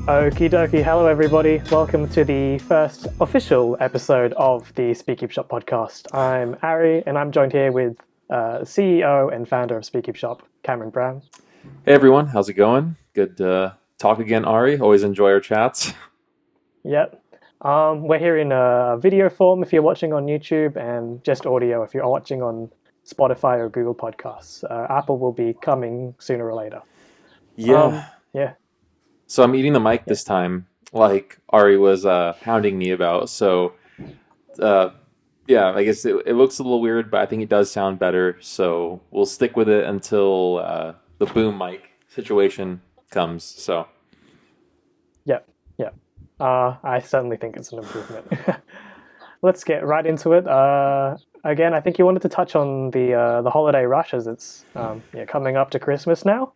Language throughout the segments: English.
Okie dokie, hello everybody. Welcome to the first official episode of the SpeedCubeShop podcast. I'm Ari, and I'm joined here with CEO and founder of SpeedCubeShop, Cameron Brown. Hey everyone, how's it going? Good to talk again, Ari. Always enjoy our chats. Yep. We're here in video form if you're watching on YouTube, and just audio if you're watching on Spotify or Google Podcasts. Apple will be coming sooner or later. Yeah. Yeah. So I'm eating the mic this time, like Ari was hounding me about. So, yeah, I guess it looks a little weird, but I think it does sound better. So we'll stick with it until the boom mic situation comes. So, Yeah. I certainly think it's an improvement. Let's get right into it. Again, I think you wanted to touch on the holiday rush as it's coming up to Christmas now.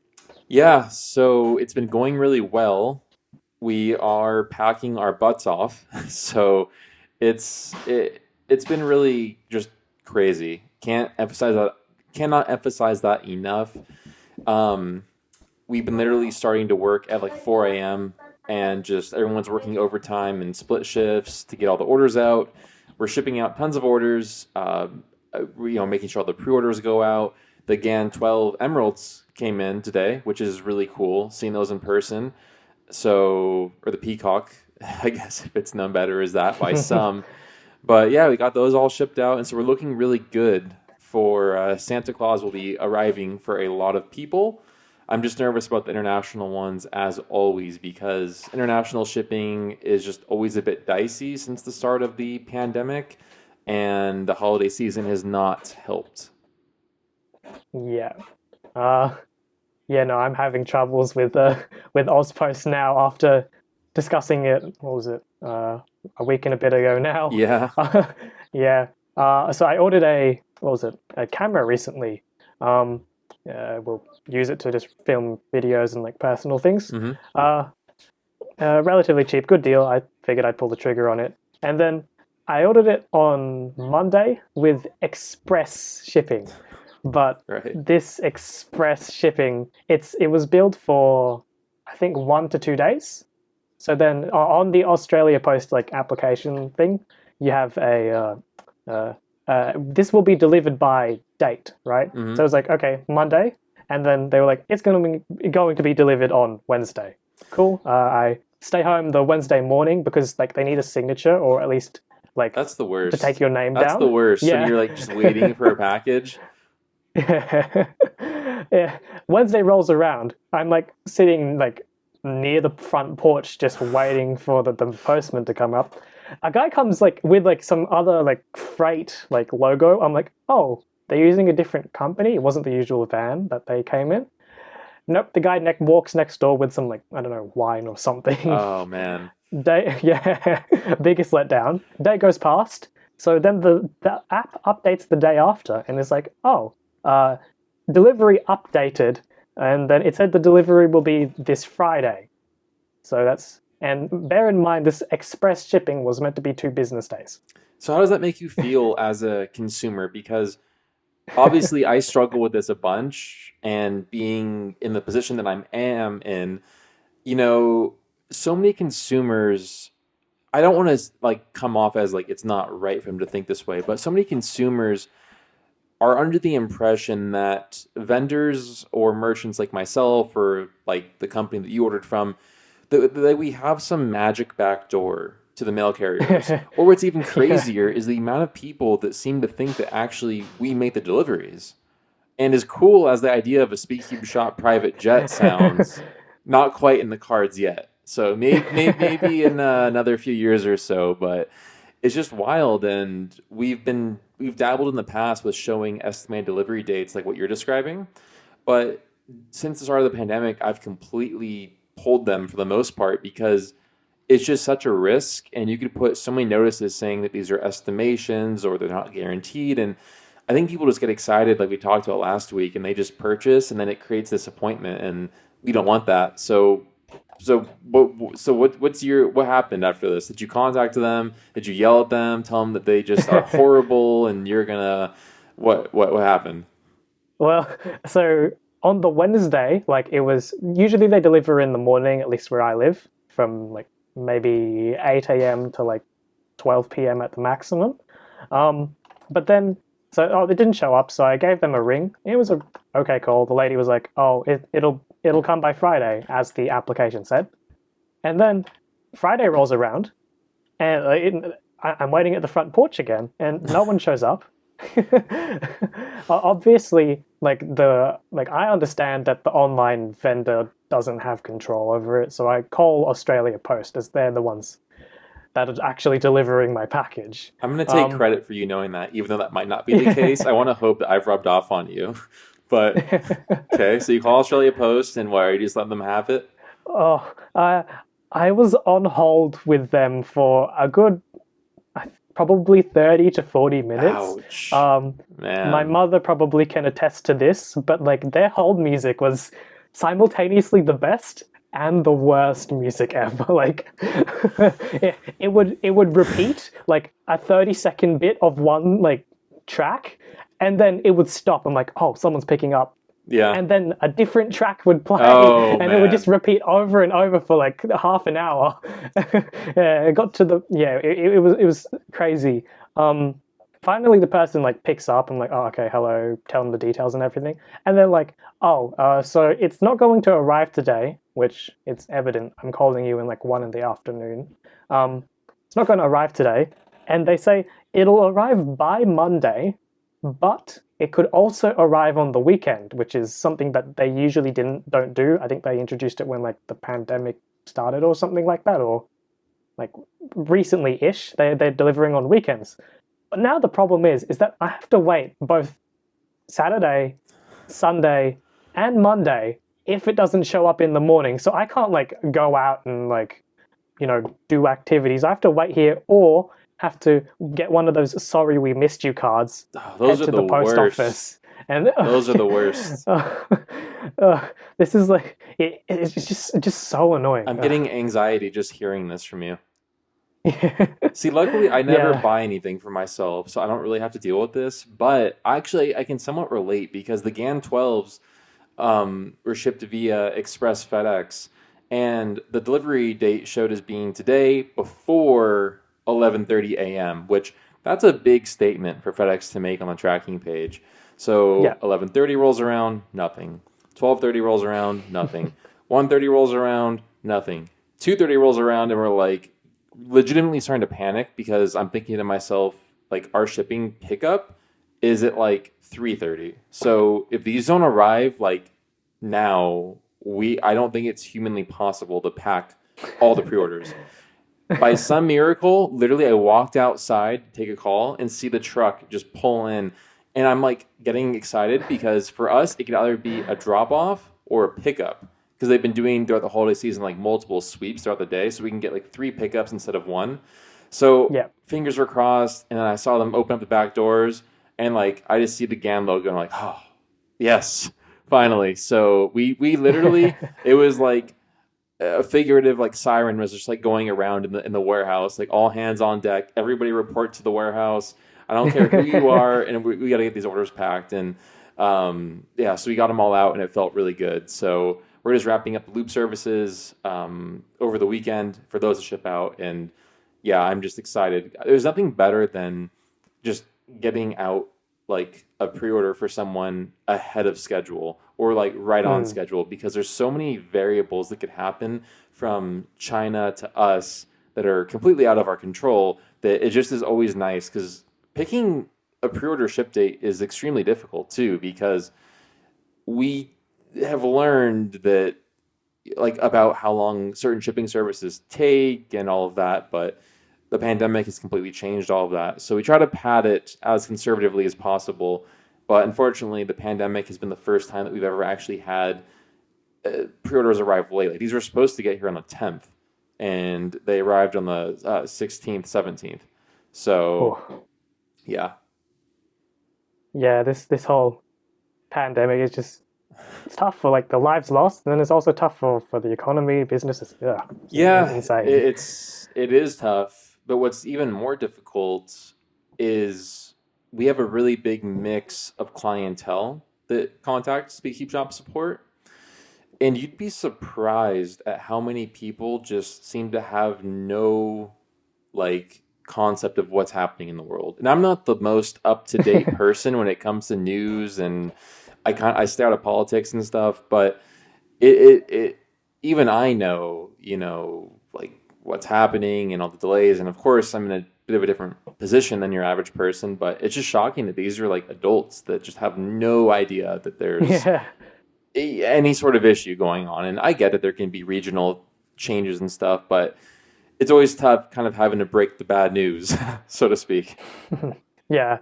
yeah, so it's been going really well. We are packing our butts off. So it's been really just crazy. Cannot emphasize that enough. We've been literally starting to work at like 4 a.m. and just everyone's working overtime and split shifts to get all the orders out. We're shipping out tons of orders, making sure all the pre-orders go out. The GAN 12 Emeralds came in today, which is really cool, seeing those in person. So, or the Peacock, I guess if it's known better as that by some. But yeah, we got those all shipped out, and so we're looking really good for Santa Claus will be arriving for a lot of people. I'm just nervous about the international ones as always because international shipping is just always a bit dicey since the start of the pandemic, and the holiday season has not helped. Yeah. No, I'm having troubles with Auspost now after discussing it. What was it? A week and a bit ago now. Yeah. Yeah. So I ordered a camera recently. We'll use it to just film videos and like personal things. Relatively cheap, good deal. I figured I'd pull the trigger on it, and then I ordered it on Monday with express shipping. But Right. this express shipping, it was billed for, I think, 1 to 2 days. So then on the Australia Post like application thing, you have this will be delivered by date, right? Mm-hmm. So it was like, okay, Monday, and then they were like, it's going to be delivered on Wednesday. Cool. I stay home the Wednesday morning because like they need a signature or at least like That's the worst. to take your name That's down. the worst. Yeah. When you're like just waiting for a package. Yeah. Wednesday rolls around. I'm like sitting like near the front porch just waiting for the postman to come up. A guy comes like with like some other like freight like logo. I'm like, oh, they're using a different company. It wasn't the usual van that they came in. Nope, the guy walks next door with some like, I don't know, wine or something. Oh man. Biggest letdown. Day goes past. So then the app updates the day after and it's like, oh, delivery updated, and then it said the delivery will be this Friday. So and bear in mind this express shipping was meant to be 2 business days. So how does that make you feel as a consumer? Because obviously I struggle with this a bunch, and being in the position that I am in, so many consumers, I don't want to like come off as like it's not right for them to think this way, but so many consumers are under the impression that vendors or merchants like myself or like the company that you ordered from, that we have some magic backdoor to the mail carriers. Or what's even crazier is the amount of people that seem to think that actually we make the deliveries. And as cool as the idea of a SpeedCubeShop private jet sounds, not quite in the cards yet. So maybe in another few years or so, but it's just wild. And we've dabbled in the past with showing estimated delivery dates like what you're describing. But since the start of the pandemic, I've completely pulled them for the most part because it's just such a risk. And you could put so many notices saying that these are estimations or they're not guaranteed. And I think people just get excited like we talked about last week and they just purchase and then it creates disappointment. And we don't want that. So what happened after this? Did you contact them? Did you yell at them? Tell them that they just are horrible and you're gonna what happened? Well, so on the Wednesday, like it was usually they deliver in the morning, at least where I live, from like maybe 8 a.m. to like 12 p.m. at the maximum. But then, they didn't show up, so I gave them a ring. It was a okay call. The lady was like, "Oh, it'll come by Friday," as the application said. And then Friday rolls around, and I'm waiting at the front porch again, and no one shows up. Obviously, I understand that the online vendor doesn't have control over it, so I call Australia Post as they're the ones that are actually delivering my package. I'm going to take credit for you knowing that, even though that might not be the case. I want to hope that I've rubbed off on you. But, okay, so you call Australia Post, and what, you just let them have it? Oh, I was on hold with them for a good probably 30 to 40 minutes. Ouch. Man. My mother probably can attest to this, but like their hold music was simultaneously the best and the worst music ever. Like it would repeat like a 30-second bit of one like track, and then it would stop. I'm like, oh, someone's picking up. Yeah. And then a different track would play, and it would just repeat over and over for like half an hour. Yeah, it got to the it was crazy. Finally, the person like picks up. I'm like, oh, okay, hello, tell them the details and everything, and they're like, oh, so it's not going to arrive today, which it's evident. I'm calling you in like 1 in the afternoon. It's not going to arrive today, and they say it'll arrive by Monday, but it could also arrive on the weekend, which is something that they usually don't do. I think they introduced it when like the pandemic started or something like that, or like recently-ish. They're delivering on weekends. But now the problem is that I have to wait both Saturday, Sunday, and Monday if it doesn't show up in the morning. So I can't like go out and like, do activities. I have to wait here or have to get one of those "sorry we missed you" cards. Those are to the post worst. office, and those are the worst. This is like it's just so annoying. I'm getting anxiety just hearing this from you. See, luckily I never buy anything for myself, so I don't really have to deal with this. But actually, I can somewhat relate because the GAN 12s were shipped via Express FedEx, and the delivery date showed as being today before 11:30 a.m., which that's a big statement for FedEx to make on the tracking page. So 11:30 rolls around, nothing. 12:30 rolls around, nothing. 1:30 rolls around, nothing. 2:30 rolls around, and we're like legitimately starting to panic because I'm thinking to myself, like, our shipping pickup is at like 3:30. So if these don't arrive like now, I don't think it's humanly possible to pack all the pre-orders. By some miracle, literally, I walked outside to take a call and see the truck just pull in. And I'm like getting excited because for us, it could either be a drop off or a pickup because they've been doing throughout the holiday season like multiple sweeps throughout the day. So we can get like 3 pickups instead of 1. So fingers were crossed. And then I saw them open up the back doors and like I just see the GAN logo and I'm like, oh, yes, finally. So we literally, it was like a figurative like siren was just like going around in the warehouse, like all hands on deck. Everybody report to the warehouse. I don't care who you are, and we got to get these orders packed. And so we got them all out, and it felt really good. So we're just wrapping up the loop services over the weekend for those to ship out. And yeah, I'm just excited. There's nothing better than just getting out like a pre-order for someone ahead of schedule or like right on schedule, because there's so many variables that could happen from China to us that are completely out of our control that it just is always nice, because picking a pre-order ship date is extremely difficult too, because we have learned that like about how long certain shipping services take and all of that, but the pandemic has completely changed all of that. So we try to pad it as conservatively as possible. But unfortunately, the pandemic has been the first time that we've ever actually had pre-orders arrive late. Like, these were supposed to get here on the 10th, and they arrived on the 16th, 17th. So, yeah. Yeah, this whole pandemic is just, it's tough for like the lives lost, and then it's also tough for the economy, businesses. Insane. It is tough. But what's even more difficult is we have a really big mix of clientele that contact SpeedCubeShop support. And you'd be surprised at how many people just seem to have no like concept of what's happening in the world. And I'm not the most up to date person when it comes to news, and I stay out of politics and stuff, but it even I know, like what's happening and all the delays. And of course, I'm in a bit of a different position than your average person, but it's just shocking that these are like adults that just have no idea that there's Yeah. any sort of issue going on. And I get that there can be regional changes and stuff, but it's always tough kind of having to break the bad news, so to speak. Yeah.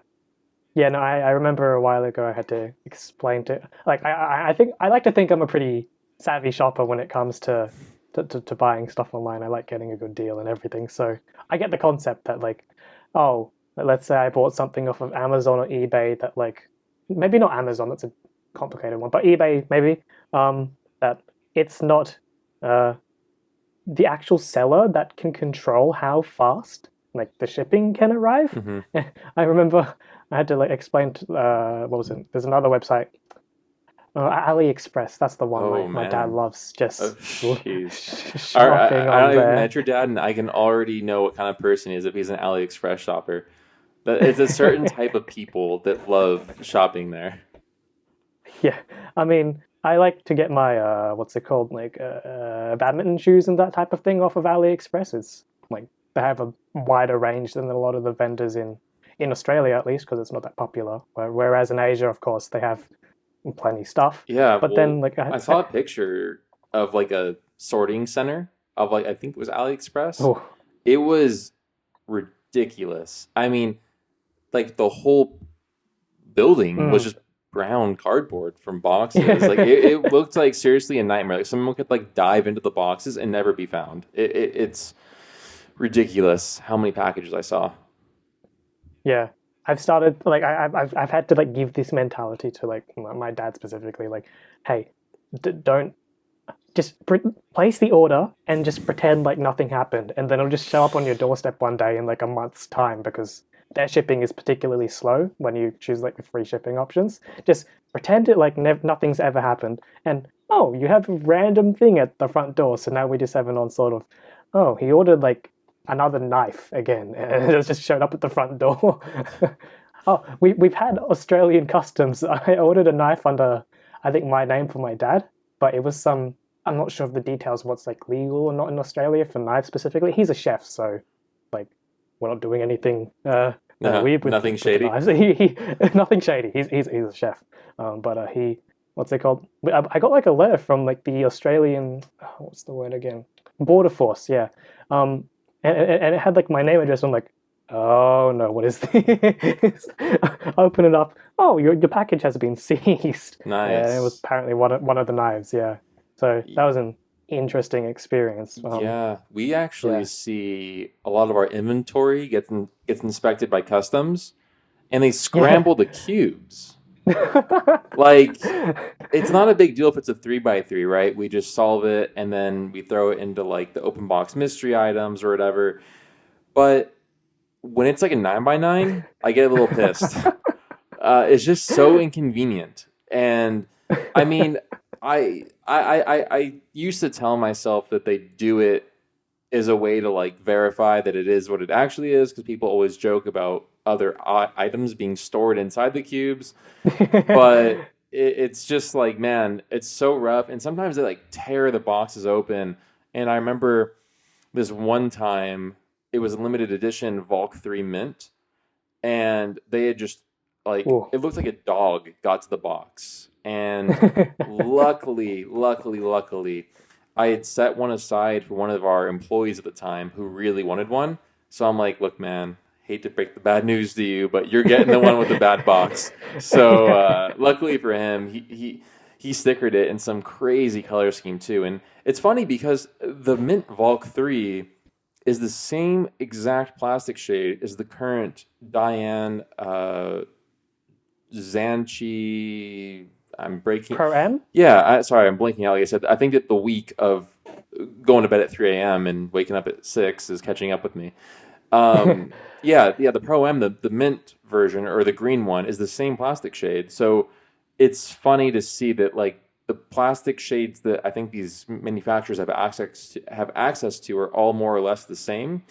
Yeah, no, I remember a while ago I had to explain to like I think I like to think I'm a pretty savvy shopper when it comes to buying stuff online. I like getting a good deal and everything. So I get the concept that like, oh, let's say I bought something off of Amazon or eBay that like maybe not Amazon, that's a complicated one, but eBay maybe, that it's not uh the actual seller that can control how fast like the shipping can arrive. Hmm. I remember I had to like explain to, what was it? There's another website, AliExpress. That's the one Oh my dad man. loves. Oh Just jeez. All right, shopping I on don't even there. met your dad, and I can already know what kind of person he is if he's an AliExpress shopper. But it's a certain type of people that love shopping there. Yeah, I mean, I like to get my what's it called, like badminton shoes and that type of thing off of AliExpress. It's like they have a wider range than a lot of the vendors in Australia, at least, because it's not that popular. Whereas in Asia, of course, they have plenty stuff. Yeah, But then, well, like, I saw a picture of like a sorting center of like I think it was AliExpress. oh, It was ridiculous. I mean, like the whole building was mm. just brown cardboard from boxes. Like it looked like seriously a nightmare. Like someone could like dive into the boxes and never be found. It's ridiculous how many packages I saw. Yeah, I've started like I've had to like give this mentality to like my dad specifically, like, hey, don't just place the order and just pretend like nothing happened, and then it'll just show up on your doorstep one day in like a month's time because their shipping is particularly slow when you choose like the free shipping options. Just pretend it like nothing's ever happened, and oh, you have a random thing at the front door, so now we just have an on sort of, oh, he ordered like another knife again, and it just showed up at the front door. Oh, we've had Australian customs. I ordered a knife under, I think, my name for my dad, but it was some. I'm not sure of the details. What's like legal or not in Australia for knives specifically. He's a chef, so like we're not doing anything weird Nothing with the shady. knives. He nothing shady. He's a chef, but he what's it called? I got like a letter from like the Australian. What's the word again? Border Force. Yeah, um, and it had like my name address. I'm like, oh no, what is this? Open it up. Oh, your package has been seized. And it was Nice. apparently one of the knives. Yeah, so that was an interesting experience. Yeah, we actually Yeah. see a lot of our inventory gets inspected by customs, and they Yeah. scramble the cubes. Like, it's not a big deal if it's a 3x3, right? We just solve it and then we throw it into like the open box mystery items or whatever. But when it's like a 9x9, I get a little pissed. It's just so inconvenient. And I mean, I used to tell myself that they do it as a way to like verify that it is what it actually is, because people always joke about other items being stored inside the cubes. But it's just like, man, it's so rough. And sometimes they like tear the boxes open. And I remember this one time, it was a limited edition Valk 3 mint, and they had just like Oh. it looked like a dog got to the box. And luckily, I had set one aside for one of our employees at the time who really wanted one. So I'm like, look, man, hate to break the bad news to you, but you're getting the one with the bad box. So Yeah. luckily for him, he stickered it in some crazy color scheme too. And it's funny because the Mint Valk 3 is the same exact plastic shade as the current Diane Zanchi. I'm breaking. Pro M? Yeah, sorry, I'm blinking out. Like I said, I think that the week of going to bed at 3 a.m. and waking up at 6 is catching up with me. Yeah, the Pro M, the mint version or the green one is the same plastic shade. So it's funny to see that like the plastic shades that I think these manufacturers have access to are all more or less the same,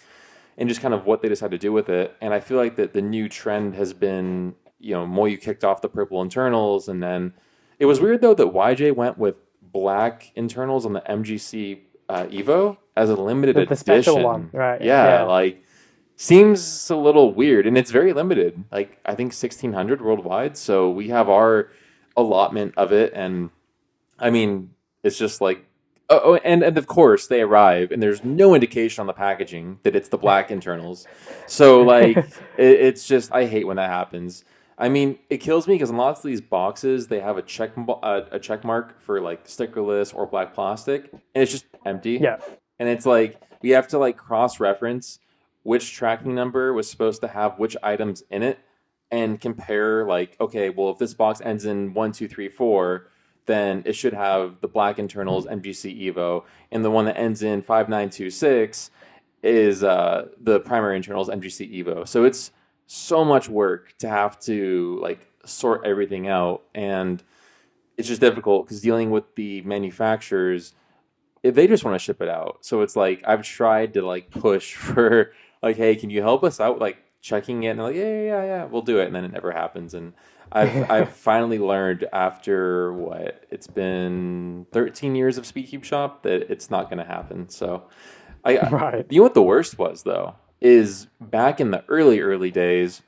and just kind of what they decide to do with it. And I feel like that the new trend has been, Moyu kicked off the purple internals, and then it was weird though that YJ went with black internals on the MGC Evo as a limited The special edition. one, right? Yeah, Yeah. like seems a little weird, and it's very limited. Like I think 1,600 worldwide. So we have our allotment of it, and I mean, it's just like, and of course they arrive, and there's no indication on the packaging that it's the black internals. So like, it's just I hate when that happens. I mean, it kills me because in lots of these boxes they have a check mark for like stickerless or black plastic, and it's just empty. Yeah. And it's like we have to like cross reference which tracking number was supposed to have which items in it, and compare like, okay, well if this box ends in 1234, then it should have the black internals MGC Evo, and the one that ends in 5926 is the primary internals MGC Evo. So it's so much work to have to like sort everything out, and it's just difficult because dealing with the manufacturers, if they just want to ship it out. So it's like I've tried to like push for like, hey, can you help us out like checking it? And they're like, yeah, we'll do it, and then it never happens. And I've finally learned after it's been 13 years of SpeedCubeShop that it's not going to happen. So Right. you know what the worst was though is back in the early days.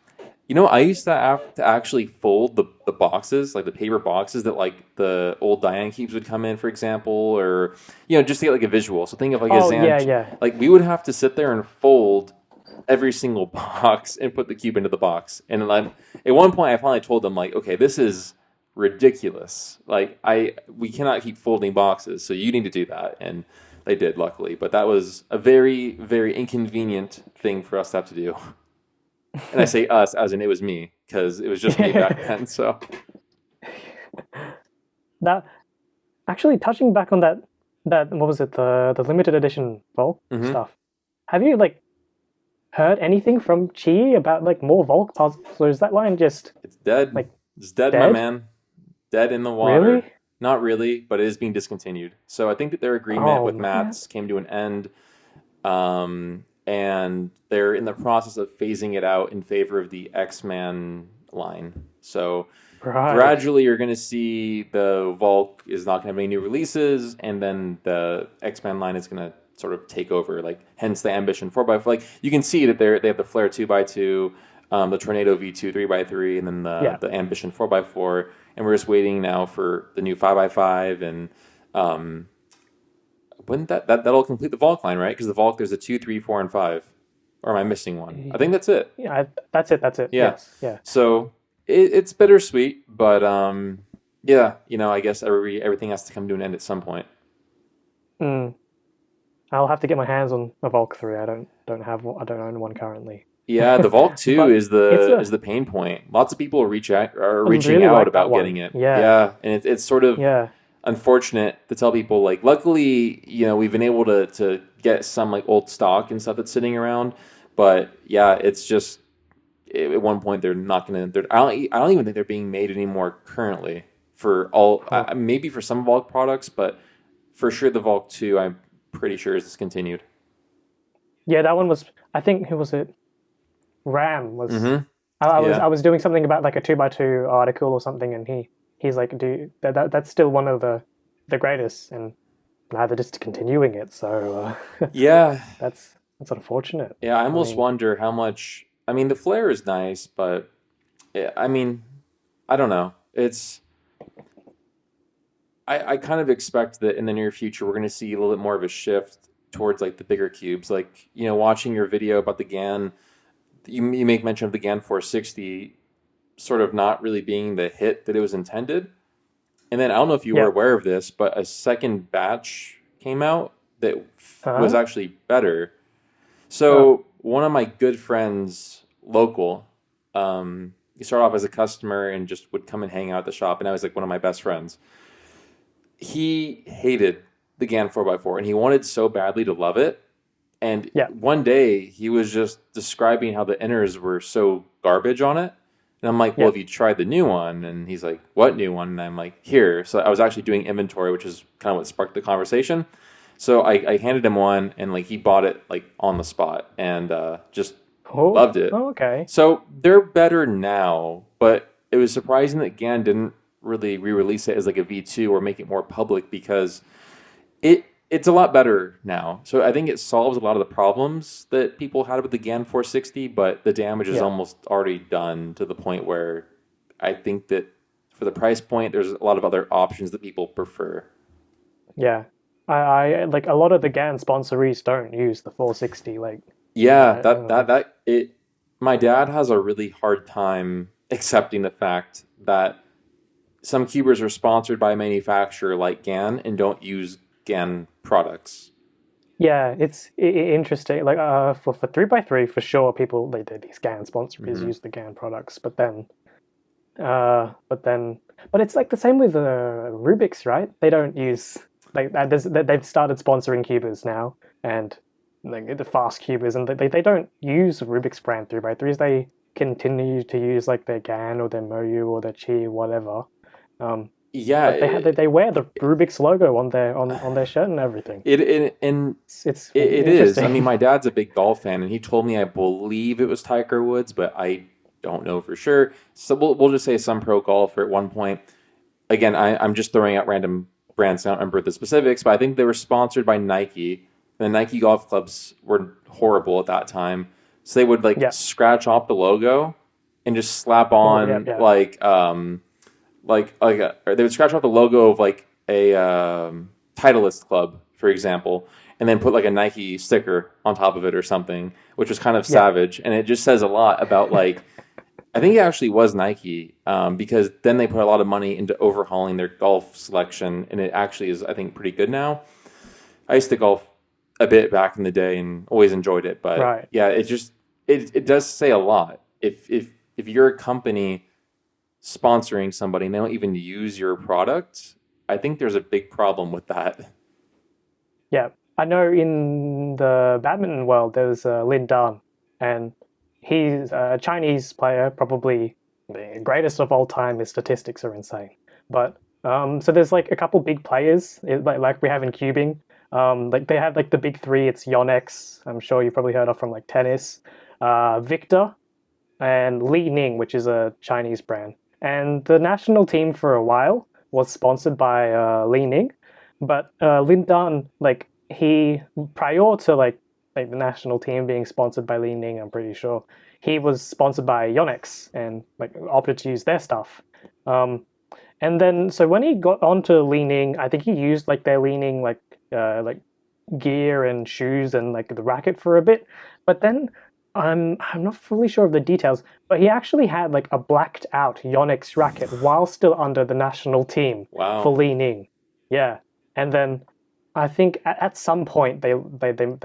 I used to have to actually fold the boxes, like the paper boxes that like the old Diane cubes would come in, for example, or just to get like a visual. So think of like a Zan, yeah. like we would have to sit there and fold every single box and put the cube into the box. And then at one point, I finally told them like, okay, this is ridiculous. Like we cannot keep folding boxes, so you need to do that. And they did, luckily, but that was a very, very inconvenient thing for us to have to do. And I say us as in it was me, because it was just me back then. So That actually touching back on that what was it, the limited edition Volk stuff? Have you like heard anything from Chi about like more Volk puzzles, or is that line just it's dead? like It's dead, my dead? man. Dead in the water. Really? Not really, but it is being discontinued. So I think that their agreement Oh, with man. Mats came to an end, and they're in the process of phasing it out in favor of the X-Man line. So Right. gradually you're going to see the Valk is not going to have any new releases, and then the X-Men line is going to sort of take over, like hence the Ambition 4x4. Like you can see that they have the Flare 2x2, the Tornado V2 3x3, and then the Ambition 4x4, and we're just waiting now for the new 5x5, and wouldn't that'll complete the Valk line, right? Because the Valk there's a 2, 3, 4, and 5. Or am I missing one? I think that's it. Yeah, that's it. Yeah. Yes. Yeah. So it's bittersweet, but yeah, I guess everything has to come to an end at some point. I'll have to get my hands on a Volk 3. I don't own one currently. Yeah, the Valk 2 But is the pain point. Lots of people are reaching really out like about that one. getting it. Yeah. And it's sort of unfortunate to tell people, like, luckily, we've been able to get some like old stock and stuff that's sitting around, but yeah, it's just at one point they're not gonna. I don't even think they're being made anymore currently for all. Maybe for some Valk products, but for sure the Valk 2, I'm pretty sure is discontinued. Yeah, that one was. I think who was it? Ram was. Mm-hmm. I was doing something about like a 2x2 article or something, and he's like, "Dude, that's still one of the greatest," and now they're just continuing it. So yeah, that's unfortunate. Yeah, I almost wonder how much. I mean, the Flare is nice, but I mean, I don't know. It's. I kind of expect that in the near future we're going to see a little bit more of a shift towards like the bigger cubes. Like, watching your video about the GAN, you make mention of the GAN 460 sort of not really being the hit that it was intended. And then I don't know if you were aware of this, but a second batch came out that was actually better. So one of my good friends, local, he started off as a customer and just would come and hang out at the shop, and I was like one of my best friends. He hated the GAN 4x4, and he wanted so badly to love it. And one day he was just describing how the inners were so garbage on it. And I'm like, well, Yeah. have you tried the new one? And he's like, what new one? And I'm like, here. So I was actually doing inventory, which is kind of what sparked the conversation. So I handed him one, and like he bought it like on the spot, and just Oh, loved it. oh, okay. So they're better now, but it was surprising that GAN didn't really re-release it as like a V2 or make it more public because it's a lot better now. So I think it solves a lot of the problems that people had with the GAN 460, but the damage is Yeah. almost already done to the point where I think that for the price point, there's a lot of other options that people prefer. Yeah. I like a lot of the GAN sponsorees don't use the 460. Like, Yeah, I that don't know. that that it. My dad has a really hard time accepting the fact that some cubers are sponsored by a manufacturer like GAN and don't use GAN products. Yeah, it's interesting. Like, for 3x3 for sure, people these GAN sponsorees Hmm. use the GAN products, but then, but it's like the same with Rubik's, right? They don't use like they've started sponsoring cubers now, and like the fast cubers, and they don't use Rubik's brand 3x3s. They continue to use like their GAN or their Moyu or their Chi, whatever. Um, Yeah, but they wear the Rubik's logo on their shirt and everything. it and It's it is. I mean, interesting. my dad's a big golf fan, and he told me I believe it was Tiger Woods, but I don't know for sure. So we'll just say some pro golfer at one point. Again, I'm just throwing out random brands. I don't remember the specifics, but I think they were sponsored by Nike. The Nike golf clubs were horrible at that time, so they would like Yeah. scratch off the logo and just slap Oh, yeah, on yeah. or they would scratch off the logo of like a Titleist club, for example, and then put like a Nike sticker on top of it or something, which was kind of Yeah. savage. And it just says a lot about like I think it actually was Nike because then they put a lot of money into overhauling their golf selection, and it actually is I think pretty good now. I used to golf a bit back in the day and always enjoyed it, but Right. yeah, it does say a lot. If you're a company sponsoring somebody and they don't even use your product, I think there's a big problem with that. Yeah, I know in the badminton world there's Lin Dan, and he's a Chinese player, probably the greatest of all time. His statistics are insane. But so there's like a couple big players, like we have in cubing. Like they have like the big three. It's Yonex. I'm sure you probably heard of from like tennis. Victor and Li Ning, which is a Chinese brand. And the national team for a while was sponsored by Li Ning, but Lin Dan, like he prior to like the national team being sponsored by Li Ning, I'm pretty sure he was sponsored by Yonex and like opted to use their stuff. Um, and then so when he got onto Li Ning, I think he used like their Li Ning like gear and shoes and like the racket for a bit. But then I'm not fully sure of the details, but he actually had like a blacked out Yonex racket while still under the national team for Wow. Li Ning. Yeah. And then I think at some point they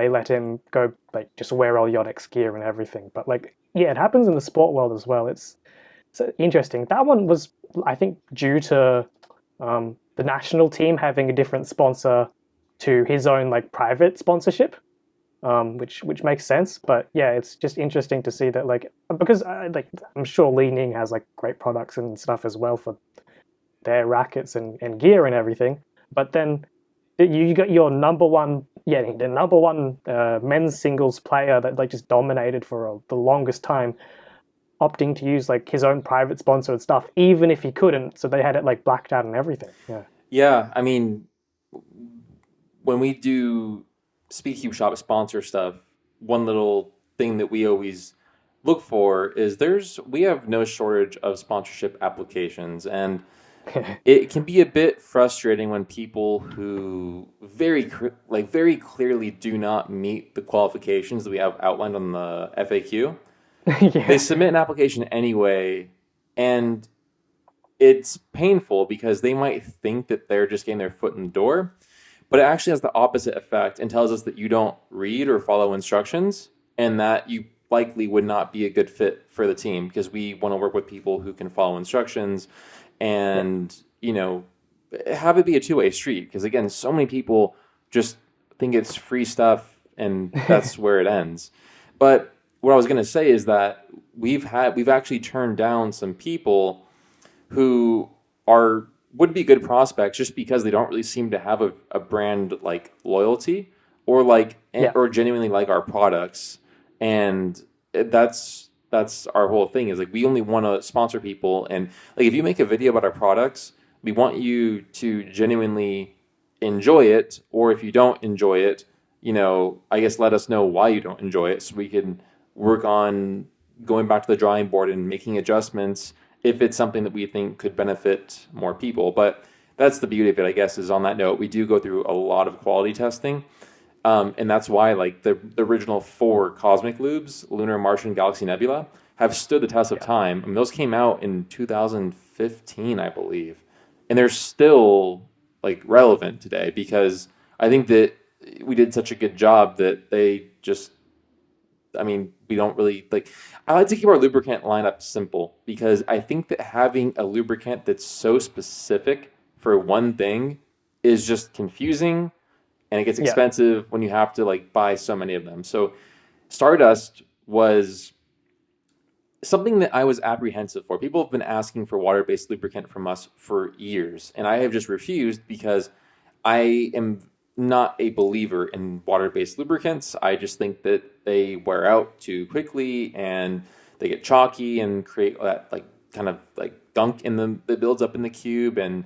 let him go like just wear all Yonex gear and everything. But like yeah, it happens in the sport world as well. It's interesting. That one was I think due to the national team having a different sponsor to his own like private sponsorship, which makes sense. But yeah, it's just interesting to see that like because like I'm sure Li Ning has like great products and stuff as well for their rackets and gear and everything. But then you got your number one, yeah, the number one men's singles player that like just dominated for the longest time, opting to use like his own private sponsored stuff, even if he couldn't. So they had it like blacked out and everything. Yeah. Yeah, I mean, when we do SpeedCubeShop sponsor stuff, one little thing that we always look for is we have no shortage of sponsorship applications, and it can be a bit frustrating when people who very clearly do not meet the qualifications that we have outlined on the FAQ. They Yeah. submit an application anyway, and it's painful because they might think that they're just getting their foot in the door, but it actually has the opposite effect and tells us that you don't read or follow instructions and that you likely would not be a good fit for the team because we want to work with people who can follow instructions Yeah. and, have it be a two-way street because again, so many people just think it's free stuff and that's where it ends. But what I was going to say is that we've actually turned down some people who are would be good prospects just because they don't really seem to have a brand like loyalty or like Yeah. or genuinely like our products. And that's our whole thing is like we only want to sponsor people, and like if you make a video about our products, we want you to genuinely enjoy it, or if you don't enjoy it, I guess let us know why you don't enjoy it so we can work on going back to the drawing board and making adjustments if it's something that we think could benefit more people. But that's the beauty of it, I guess, is on that note, we do go through a lot of quality testing. And that's why like the original 4 Cosmic Lubes, Lunar, Martian, Galaxy, Nebula, have stood the test of time. I mean, those came out in 2015, I believe. And they're still like relevant today because I think that we did such a good job that they just, I mean, we don't really like. I like to keep our lubricant lineup simple because I think that having a lubricant that's so specific for one thing is just confusing, and it gets Yeah. expensive when you have to like buy so many of them. So Stardust was something that I was apprehensive for. People have been asking for water-based lubricant from us for years, and I have just refused because I am not a believer in water-based lubricants. I just think that they wear out too quickly and they get chalky and create that like kind of like gunk in the that builds up in the cube, and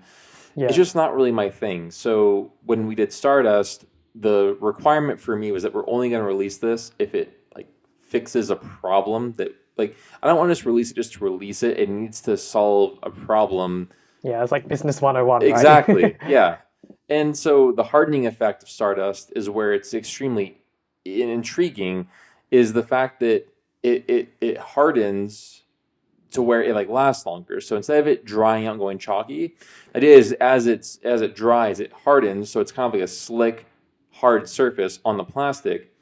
it's Yeah. just not really my thing. So when we did Stardust, the requirement for me was that we're only going to release this if it like fixes a problem that like I don't want to just release it just to release it. It needs to solve a problem. Yeah. It's like business 101, Exactly. right? Yeah. And so the hardening effect of Stardust is where it's extremely intriguing is the fact that it hardens to where it like lasts longer. So instead of it drying out and going chalky, it is as it dries, it hardens. So it's kind of like a slick, hard surface on the plastic.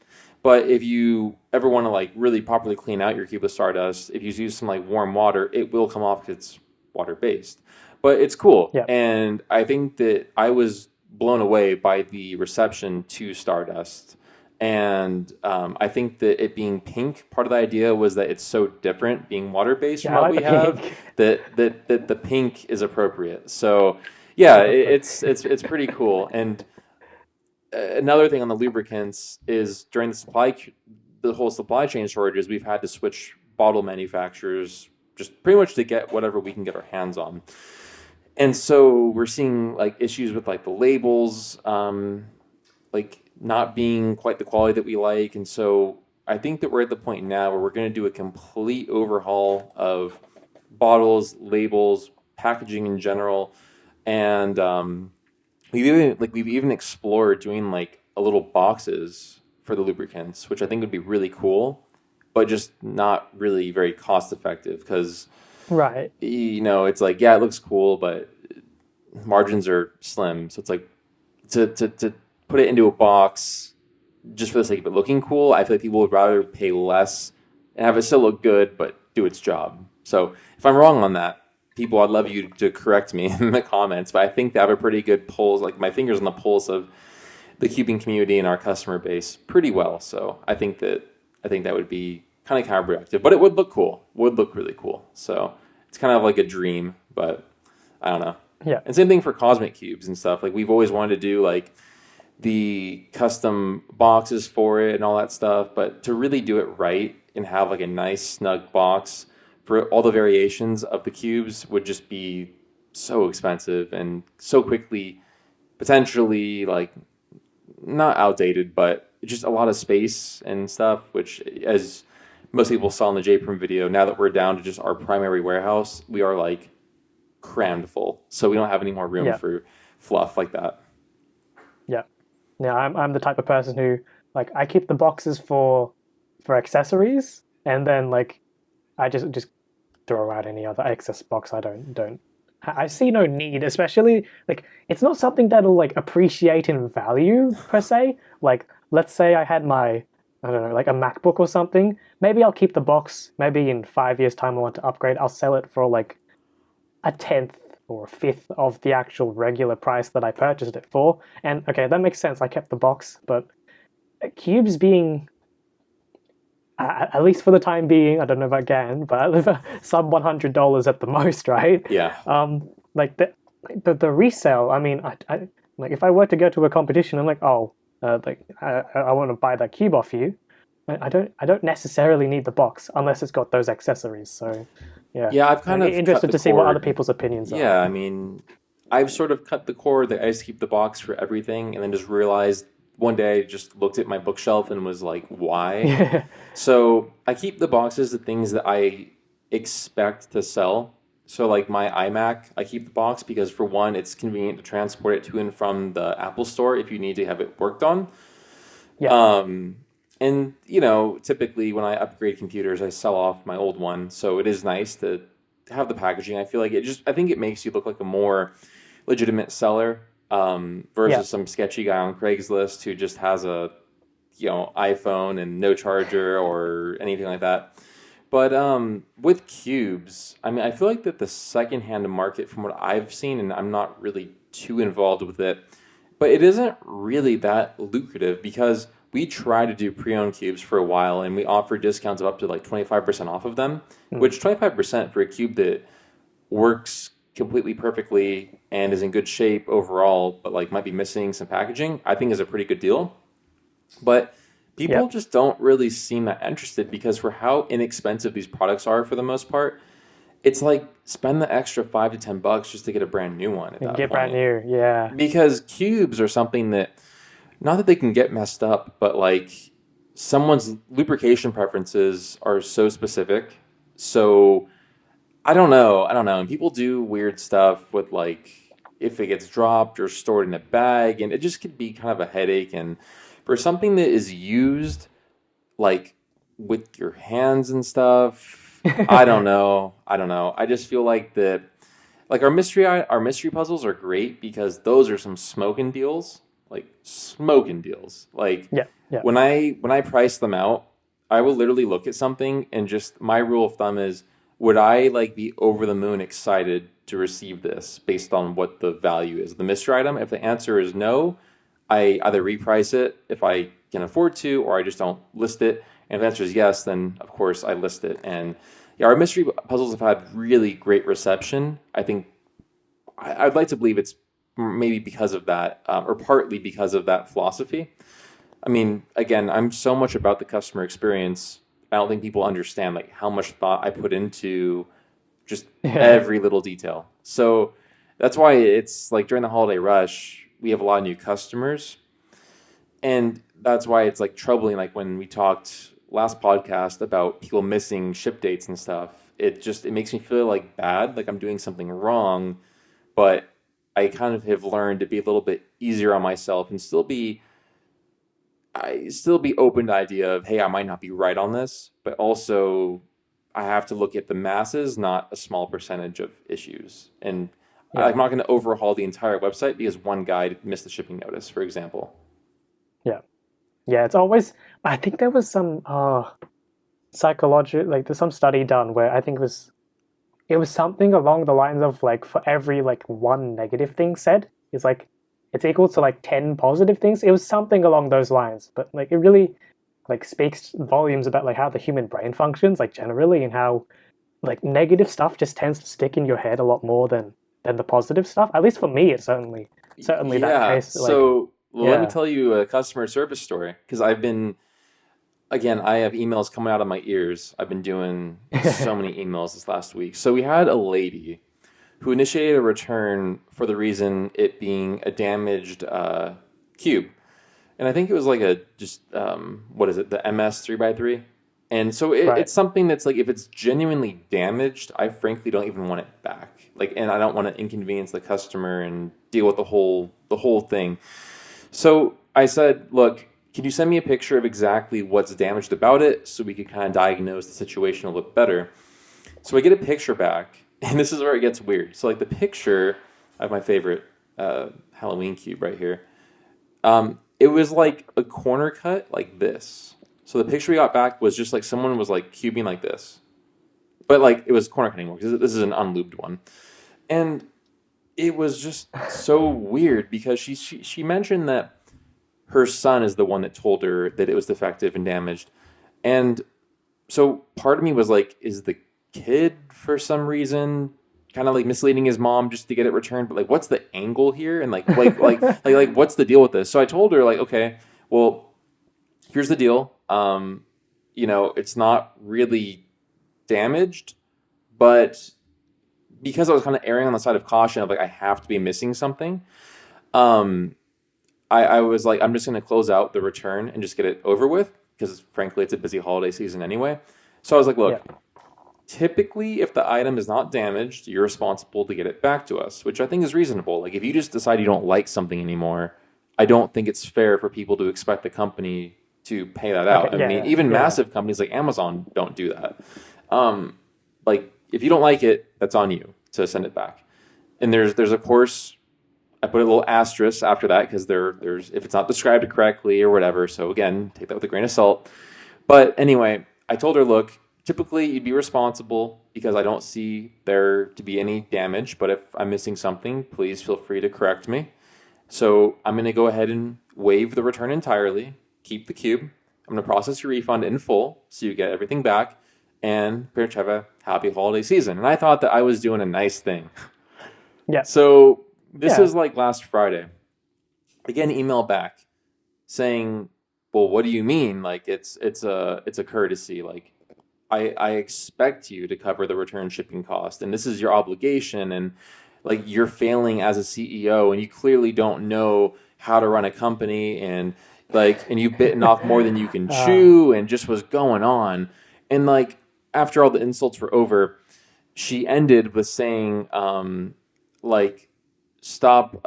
But if you ever want to like really properly clean out your cube of Stardust, if you use some like warm water, it will come off because it's water based. But it's cool, Yeah. and I think that I was blown away by the reception to Stardust. And I think that it being pink, part of the idea was that it's so different being water based from Yeah. I what like we the have pink. that the pink is appropriate. So yeah, Exactly. it's pretty cool. And another thing on the lubricants is during the whole supply chain shortages, we've had to switch bottle manufacturers just pretty much to get whatever we can get our hands on. And so we're seeing like issues with like the labels, like not being quite the quality that we like. And so I think that we're at the point now where we're going to do a complete overhaul of bottles, labels, packaging in general, and we've even explored doing like a little boxes for the lubricants, which I think would be really cool, but just not really very cost effective because Right. it's like yeah, it looks cool, but margins are slim. So it's like to put it into a box just for the sake of it looking cool. I feel like people would rather pay less and have it still look good, but do its job. So if I'm wrong on that, people, I'd love you to correct me in the comments. But I think they have a pretty good pulse, like my fingers on the pulse of the cubing community and our customer base pretty well. So I think that would be kind of counterproductive, but it would look cool. Would look really cool. So it's kind of like a dream, but I don't know. Yeah. And same thing for cosmic cubes and stuff. Like we've always wanted to do like the custom boxes for it and all that stuff, but to really do it right and have like a nice snug box for all the variations of the cubes would just be so expensive and so quickly potentially like not outdated, but just a lot of space and stuff, which as most people saw in the JPRIM video, now that we're down to just our primary warehouse, we are like crammed full. So we don't have any more room Yeah. for fluff like that. Yeah. Yeah. I'm the type of person who like I keep the boxes for accessories, and then like I just throw out any other excess box. I see no need, especially like it's not something that'll like appreciate in value per se. Like let's say I had my I don't know, like a MacBook or something. Maybe I'll keep the box. Maybe in 5 years' time I want to upgrade. I'll sell it for like a tenth or a fifth of the actual regular price that I purchased it for. And okay, that makes sense. I kept the box, but cubes being at least for the time being, I don't know about Gan, but sub $100 at the most, right? Yeah. Like the resale. I mean, I like if I were to go to a competition, I'm like, oh, like I want to buy that cube off you. I don't necessarily need the box unless it's got those accessories. So, yeah, Yeah, I've I'm kind of cut interested the to see what other cord. people's opinions are. Yeah, I mean, I've sort of cut the cord that I just keep the box for everything, and then just realized one day I just looked at my bookshelf and was like, why? Yeah, So I keep the boxes the things that I expect to sell. So like my iMac, I keep the box because for one, it's convenient to transport it to and from the Apple Store if you need to have it worked on. yeah, Um, and you know, typically when I upgrade computers, I sell off my old one, so it is nice to have the packaging. I feel like I think it makes you look like a more legitimate seller yeah. versus some sketchy guy on Craigslist who just has a iPhone and no charger or anything like that. But with cubes, I mean, I feel like that the secondhand market, from what I've seen, and I'm not really too involved with it, but it isn't really that lucrative because we tried to do pre-owned cubes for a while and we offered discounts of up to like 25% off of them, Mm. which 25% for a cube that works completely perfectly and is in good shape overall, but like might be missing some packaging, I think is a pretty good deal. But Yeah, people just don't really seem that interested because for how inexpensive these products are for the most part, it's like spend the extra $5 to $10 just to get a brand new one at you can that get brand point. new. Yeah, Because cubes are something that not that they can get messed up, but like someone's lubrication preferences are so specific. So I don't know. I don't know. And people do weird stuff with like if it gets dropped or stored in a bag, and it just could be kind of a headache. And for something that is used like with your hands and stuff, I don't know. I don't know. I just feel like that. Like our mystery puzzles are great because those are some smoking deals, like smoking deals. Like yeah, yeah. when I price them out, I will literally look at something and just my rule of thumb is would I like be over the moon excited to receive this based on what the value is? The mystery item, if the answer is no, I either reprice it if I can afford to, or I just don't list it. And if the answer is yes, then of course I list it. And yeah, our mystery puzzles have had really great reception. I think I'd like to believe it's maybe because of that, or partly because of that philosophy. I mean, again, I'm so much about the customer experience. I don't think people understand like how much thought I put into just Yeah. every little detail. So that's why it's like during the holiday rush, we have a lot of new customers, and that's why it's like troubling. Like when we talked last podcast about people missing ship dates and stuff, it makes me feel like bad, like I'm doing something wrong. But I kind of have learned to be a little bit easier on myself and still be open to the idea of, hey, I might not be right on this, but also I have to look at the masses, not a small percentage of issues. And Yeah, I'm not going to overhaul the entire website because one guy missed the shipping notice, for example. yeah, yeah. It's always. I think there was some psychology, like there's some study done where I think it was something along the lines of like for every like one negative thing said, it's like it's equal to like 10 positive things. It was something along those lines, but like it really like speaks volumes about like how the human brain functions, like generally, and how like negative stuff just tends to stick in your head a lot more than the positive stuff. At least for me, it's certainly that Yeah. case. Like, So let me yeah, tell you a customer service story because again, I have emails coming out of my ears. I've been doing so many emails this last week. So we had a lady who initiated a return for the reason it being a damaged cube. And I think it was like a just what is it, the MS 3x3. And so right. it's something that's like if it's genuinely damaged, I frankly don't even want it back. Like, and I don't want to inconvenience the customer and deal with the whole thing. So I said, look, can you send me a picture of exactly what's damaged about it so we can kind of diagnose the situation a little better? So I get a picture back, and this is where it gets weird. So like the picture, I have my favorite Halloween cube right here. It was like a corner cut like this. So the picture we got back was just like someone was like cubing like this, but like it was corner cutting because this is an unlubed one, and it was just so weird because she mentioned that her son is the one that told her that it was defective and damaged, and so part of me was like, is the kid for some reason kind of like misleading his mom just to get it returned? But like, what's the angle here? And what's the deal with this? So I told her like, okay, well, here's the deal. It's not really damaged, but because I was kind of erring on the side of caution of like I have to be missing something, um, I was like, I'm just going to close out the return and just get it over with because frankly, it's a busy holiday season anyway. So I was like, Yeah. look, typically, if the item is not damaged, you're responsible to get it back to us, which I think is reasonable. Like if you just decide you don't like something anymore, I don't think it's fair for people to expect the company to pay that Okay. out. I Yeah. mean, Yeah. even Yeah. massive companies like Amazon don't do that. Um, like if you don't like it, that's on you to send it back. And there's of course I put a little asterisk after that because there's if it's not described correctly or whatever. So again, take that with a grain of salt. But anyway, I told her, look, typically you'd be responsible because I don't see there to be any damage. But if I'm missing something, please feel free to correct me. So I'm going to go ahead and waive the return entirely, keep the cube. I'm going to process your refund in full so you get everything back and pretty much have a happy holiday season. And I thought that I was doing a nice thing. Yeah. So this Yeah. is like last Friday. I get an email back saying, "Well, what do you mean? Like it's a courtesy. Like I expect you to cover the return shipping cost, and this is your obligation. And like you're failing as a CEO, and you clearly don't know how to run a company, and you've bitten off more than you can Uh, chew, and just was going on. And like after all the insults were over, she ended with saying, like, stop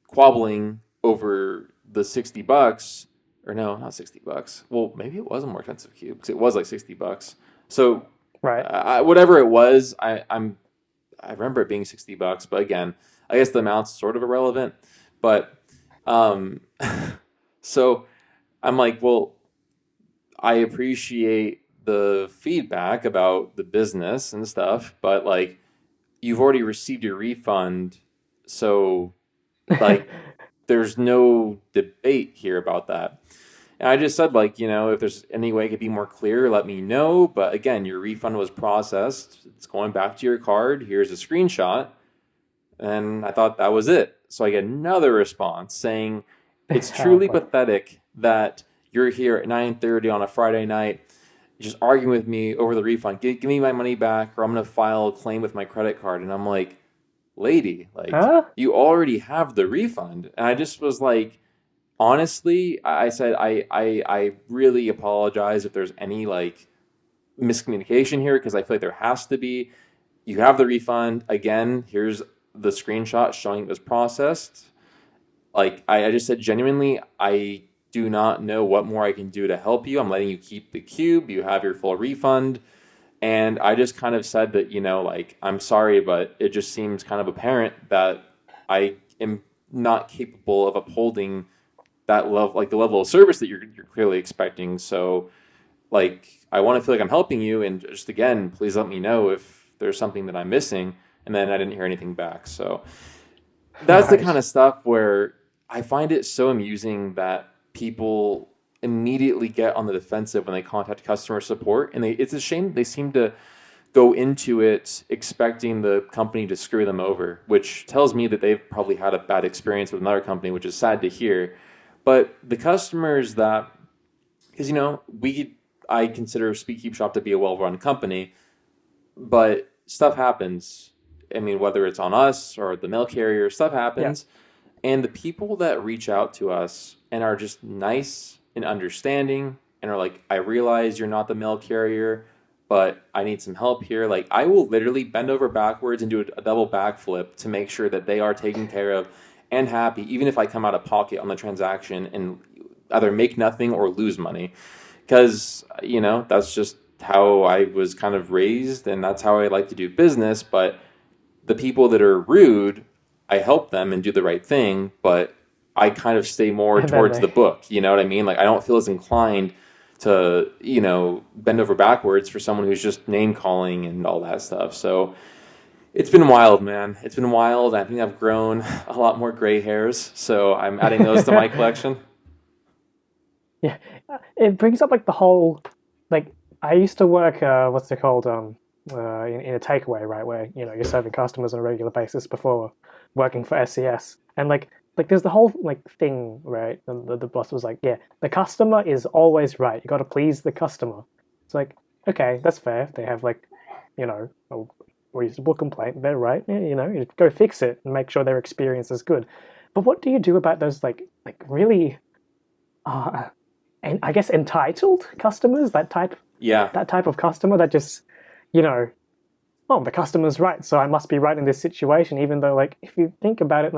quabbling over the $60, or no, not $60. Well, maybe it was a more expensive cube because it was like $60. So right. whatever it was, I remember it being $60. But again, I guess the amount's sort of irrelevant. But um, so I'm like, well, I appreciate the feedback about the business and stuff, but like you've already received your refund, so like there's no debate here about that. And I just said like, if there's any way it could be more clear, let me know. But again, your refund was processed. It's going back to your card. Here's a screenshot. And I thought that was it. So I get another response saying, it's Oh truly boy. pathetic that you're here at 9:30 on a Friday night just arguing with me over the refund. Give me my money back or I'm going to file a claim with my credit card. And I'm like, lady, like Huh? you already have the refund. And I just was like, honestly, I said, I really apologize if there's any like miscommunication here because I feel like there has to be. You have the refund. Again, here's the screenshot showing it was processed. Like I just said, genuinely, I do not know what more I can do to help you. I'm letting you keep the cube. You have your full refund. And I just kind of said that, like, I'm sorry, but it just seems kind of apparent that I am not capable of upholding that level, like the level of service that you're clearly expecting. So, like, I want to feel like I'm helping you. And just again, please let me know if there's something that I'm missing. And then I didn't hear anything back. So, that's the kind Right. of stuff where I find it so amusing that people immediately get on the defensive when they contact customer support, and it's a shame they seem to go into it expecting the company to screw them over, which tells me that they've probably had a bad experience with another company, which is sad to hear. But the customers that, because I consider SpeedCubeShop to be a well-run company, but stuff happens. I mean, whether it's on us or the mail carrier, stuff Yeah. happens. And the people that reach out to us and are just nice and understanding and are like, I realize you're not the mail carrier, but I need some help here. Like, I will literally bend over backwards and do a double backflip to make sure that they are taken care of and happy, even if I come out of pocket on the transaction and either make nothing or lose money. Because, that's just how I was kind of raised and that's how I like to do business. But the people that are rude, I help them and do the right thing, but I kind of stay more And then towards the they. book. You know what I mean? Like I don't feel as inclined to, bend over backwards for someone who's just name calling and all that stuff. So it's been wild, man. It's been wild. I think I've grown a lot more gray hairs, so I'm adding those to my collection. Yeah, it brings up like the whole, like, I used to work, what's it called, in a takeaway, right, where you're serving customers on a regular basis before working for SES, and there's the whole thing, right? And the boss was like, yeah, the customer is always right. You got to please the customer. It's like, okay, that's fair. They have a reasonable complaint. They're right. Yeah, you go fix it and make sure their experience is good. But what do you do about those really, and I guess entitled customers? Yeah. That type of customer that just, you know, oh, the customer's right, so I must be right in this situation, even though, if you think about it,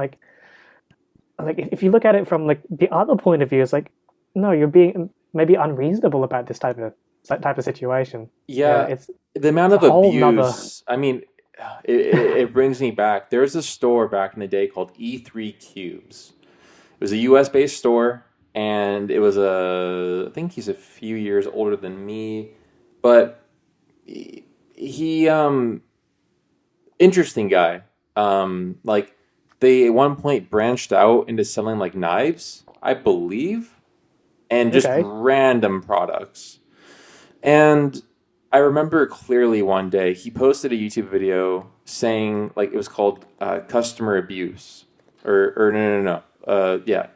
if you look at it from the other point of view, it's like, no, you're being maybe unreasonable about this type of situation. Yeah, Yeah. it's The amount a of whole nother. abuse, I mean, it brings me back. There's a store back in the day called E3 Cubes. It was a US based store, and it was I think he's a few years older than me, but he interesting guy. Like they at one point branched out into selling like knives, I believe, and just Okay. random products. And I remember clearly one day he posted a YouTube video saying like it was called customer abuse or no, yeah,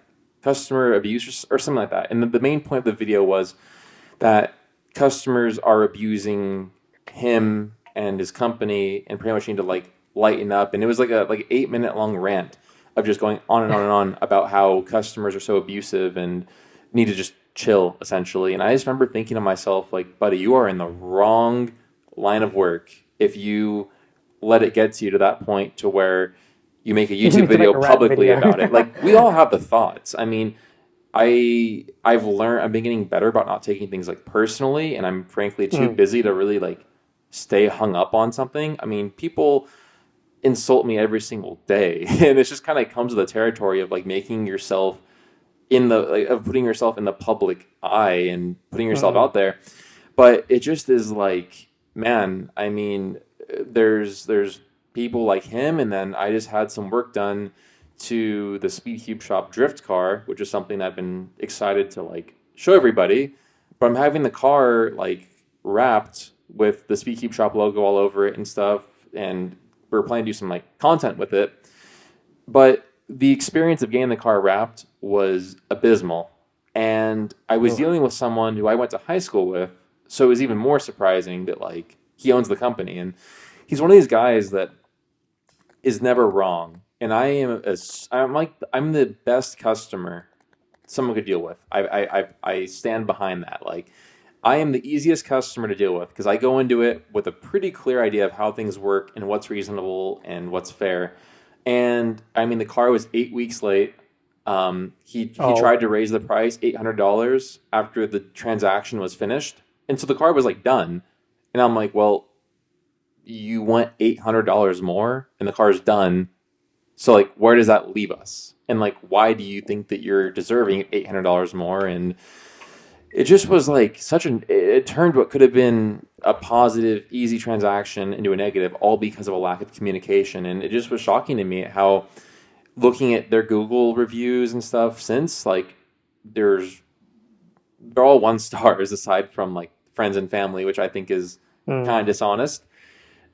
customer abuse or something like that. And the main point of the video was that customers are abusing him and his company and pretty much need to like lighten up. And it was like a 8 minute long rant of just going on and on and on about how customers are so abusive and need to just chill essentially. And I just remember thinking to myself like, buddy, you are in the wrong line of work if you let it get to you to that point to where you make a You YouTube need to make video a rap publicly video. about it. Like we all have the thoughts. I mean, I've learned I've been getting better about not taking things like personally, and I'm frankly too Mm. busy to really like stay hung up on something. I mean, people insult me every single day, and it just kind of comes to the territory of like making yourself in the of putting yourself in the public eye and putting yourself Mm. out there. But it just is like, man, I mean, there's people like him, and then I just had some work done to the SpeedCubeShop drift car, which is something I've been excited to like show everybody. But I'm having the car like wrapped with the SpeedCubeShop logo all over it and stuff, and we're planning to do some like content with it. But the experience of getting the car wrapped was abysmal. And I was Ugh. dealing with someone who I went to high school with, so it was even more surprising that like he owns the company and he's one of these guys that is never wrong. And I'm the best customer someone could deal with. I stand behind that. Like I am the easiest customer to deal with because I go into it with a pretty clear idea of how things work and what's reasonable and what's fair. And I mean, the car was 8 weeks late. He Oh. tried to raise the price $800 after the transaction was finished, and so the car was like done. And I'm like, well, you want $800 more, and the car's done. So like, where does that leave us? And like, why do you think that you're deserving $800 more? And it just was like it turned what could have been a positive, easy transaction into a negative, all because of a lack of communication. And it just was shocking to me how looking at their Google reviews and stuff since like there's they're all 1 stars aside from like friends and family, which I think is Mm. kind of dishonest.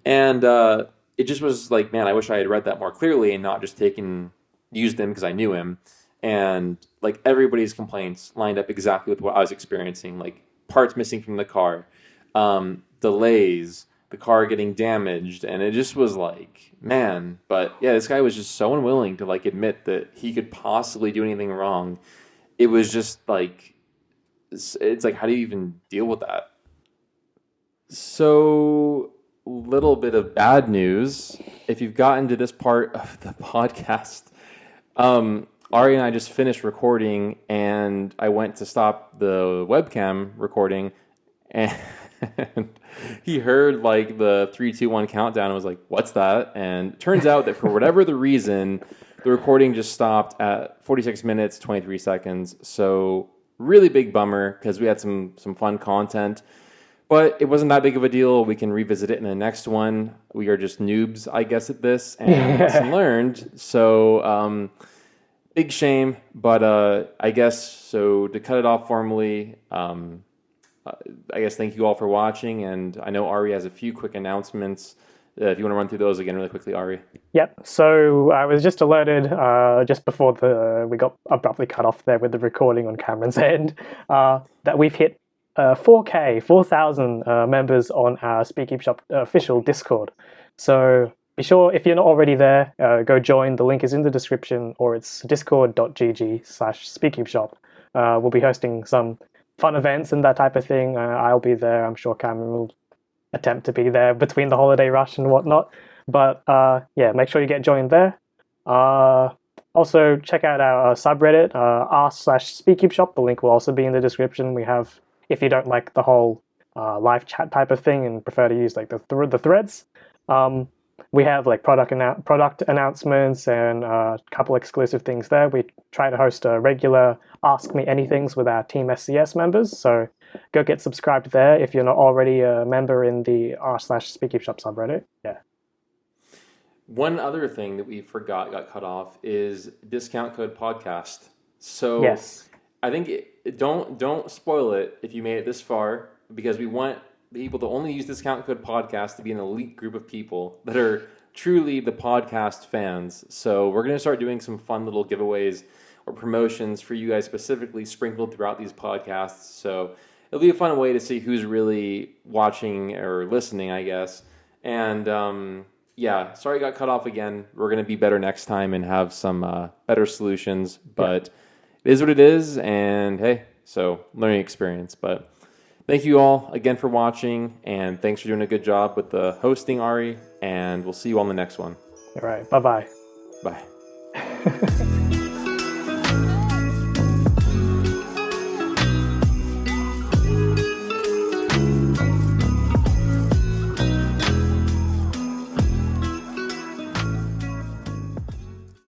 And it just was like, man, I wish I had read that more clearly and not just used him because I knew him. And like everybody's complaints lined up exactly with what I was experiencing, like parts missing from the car, delays, the car getting damaged, and it just was like, man. But yeah, this guy was just so unwilling to like admit that he could possibly do anything wrong. It was just like it's like, how do you even deal with that? So, little bit of bad news. If you've gotten to this part of the podcast, Ari and I just finished recording, and I went to stop the webcam recording, and he heard like the 3, 2, 1 countdown and was like, "What's that?" And it turns out that for whatever the reason, the recording just stopped at 46 minutes 23 seconds. So really big bummer because we had some fun content. But it wasn't that big of a deal. We can revisit it in the next one. We are just noobs, I guess, at this, and lesson learned. So, big shame, but I guess so. To cut it off formally, I guess thank you all for watching, and I know Ari has a few quick announcements. If you want to run through those again really quickly, Ari. Yep. So I was just alerted just before we got abruptly cut off there with the recording on Cameron's end that we've hit 4,000 members on our SpeedCubeShop official Discord. So be sure, if you're not already there, go join. The link is in the description, or it's discord.gg/SpeedCubeShop. We'll be hosting some fun events and that type of thing. I'll be there. I'm sure Cameron will attempt to be there between the holiday rush and whatnot. But yeah, make sure you get joined there. Also, check out our subreddit, r/SpeedCubeShop. The link will also be in the description. We have, if you don't like the whole live chat type of thing and prefer to use like the threads, we have like product announcements and a couple exclusive things there. We try to host a regular Ask Me Anythings with our Team SCS members. So go get subscribed there if you're not already a member in the r/SpeedCubeShop subreddit. Yeah. One other thing that we forgot got cut off is discount code podcast. So yes. I think don't spoil it if you made it this far, because we want people to only use discount code podcast to be an elite group of people that are truly the podcast fans. So we're going to start doing some fun little giveaways or promotions for you guys specifically sprinkled throughout these podcasts. So it'll be a fun way to see who's really watching or listening, I guess. And yeah, sorry it got cut off again. We're going to be better next time and have some better solutions. But it is what it is. And hey, so learning experience. But thank you all again for watching. And thanks for doing a good job with the hosting, Ari. And we'll see you on the next one. All right. Bye-bye. Bye.